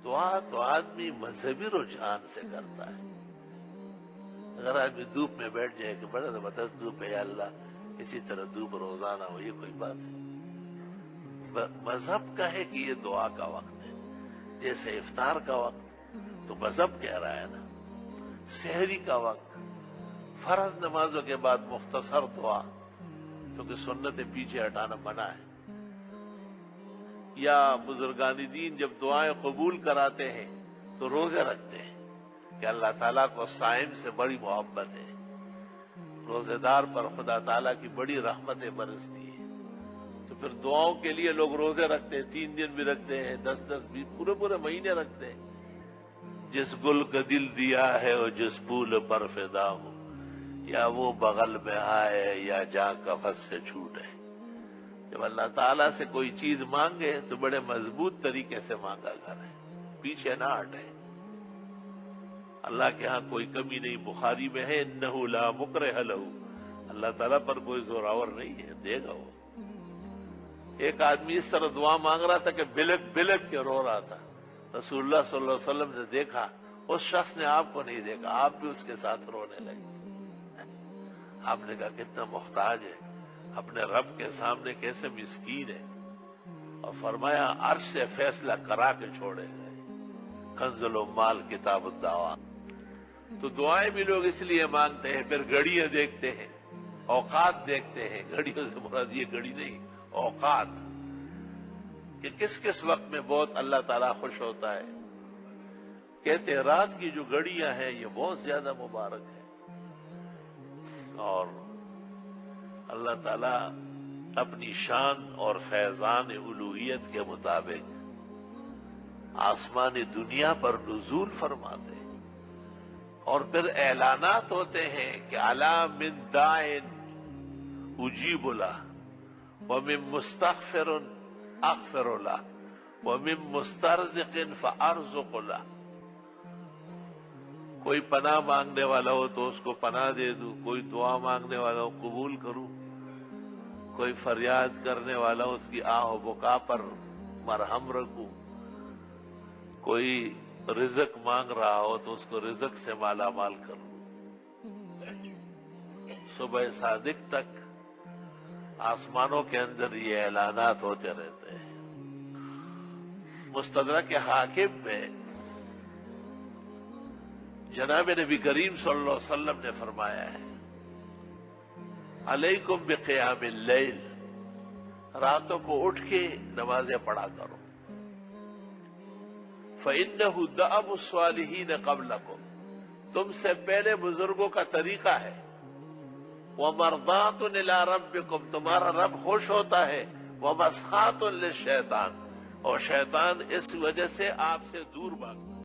دعا تو آدمی مذہبی رجحان سے کرتا ہے. اگر آدمی دھوپ میں بیٹھ جائے کہ بڑا زبردست دھوپ ہے یا اللہ اسی طرح دھوپ روزانہ ہو، یہ کوئی بات ہے. مذہب کا ہے کہ یہ دعا کا وقت ہے، جیسے افطار کا وقت تو مذہب کہہ رہا ہے نا. سحری کا وقت، فرض نمازوں کے بعد مختصر دعا، کیونکہ سنتیں پیچھے ہٹانا منع ہے. یا بزرگان دین جب دعائیں قبول کراتے ہیں تو روزے رکھتے ہیں کہ اللہ تعالیٰ کو صائم سے بڑی محبت ہے، روزے دار پر خدا تعالیٰ کی بڑی رحمتیں برستی ہیں. تو پھر دعاؤں کے لیے لوگ روزے رکھتے ہیں، 3 دن بھی رکھتے ہیں، 10 20 پورے مہینے رکھتے ہیں. جس گل کا دل دیا ہے اور جس پھول پر فدا ہو، یا وہ بغل میں آئے یا جاں کفس سے چھوٹے. جب اللہ تعالیٰ سے کوئی چیز مانگے تو بڑے مضبوط طریقے سے مانگا کرے، پیچھے نہ ہٹے. اللہ کے ہاں کوئی کمی نہیں. بخاری میں ہے انہ لا مکرہ لہ، اللہ تعالیٰ پر کوئی زوراور نہیں ہے، دے گا وہ. ایک آدمی اس طرح دعا مانگ رہا تھا کہ بلک بلک کے رو رہا تھا. رسول اللہ صلی اللہ علیہ وسلم نے دیکھا، اس شخص نے آپ کو نہیں دیکھا، آپ بھی اس کے ساتھ رونے لگے. آپ نے کہا کتنا محتاج ہے، اپنے رب کے سامنے کیسے مسکین ہے. اور فرمایا عرش سے فیصلہ کرا کے چھوڑے گئے. کنز العمال کتاب الدعوات. تو دعائیں بھی لوگ اس لیے مانگتے ہیں. پھر گھڑیاں دیکھتے ہیں، اوقات دیکھتے ہیں. گھڑیوں سے مراد یہ گھڑی نہیں، اوقات، کہ کس کس وقت میں بہت اللہ تعالیٰ خوش ہوتا ہے. کہتے ہیں رات کی جو گھڑیاں ہیں یہ بہت زیادہ مبارک ہے. اور اللہ تعالیٰ اپنی شان اور فیضان الوہیت کے مطابق آسمان دنیا پر نزول فرماتے ہیں. اور پھر اعلانات ہوتے ہیں کہ الا من داعٍ اجیب لہ ومن مستغفر اغفر لہ ومن مسترزق فارزق لہ. کوئی پناہ مانگنے والا ہو تو اس کو پناہ دے دوں، کوئی دعا مانگنے والا ہو قبول کروں، کوئی فریاد کرنے والا ہو اس کی آہ و بکا پر مرہم رکھوں، کوئی رزق مانگ رہا ہو تو اس کو رزق سے مالا مال کروں. صبح صادق تک آسمانوں کے اندر یہ اعلانات ہوتے رہتے ہیں. مستدرک حاکم میں جناب نبی کریم صلی اللہ علیہ وسلم نے فرمایا ہے علیکم بقیام اللیل، راتوں کو اٹھ کے نمازیں پڑھا کرو. فإنہ دأب الصالحین قبلکم، تم سے پہلے بزرگوں کا طریقہ ہے. ومرضات الی ربکم، تمہارا رب خوش ہوتا ہے. ومسخات للشیطان، اور شیطان اس وجہ سے آپ سے دور بھاگتا ہے.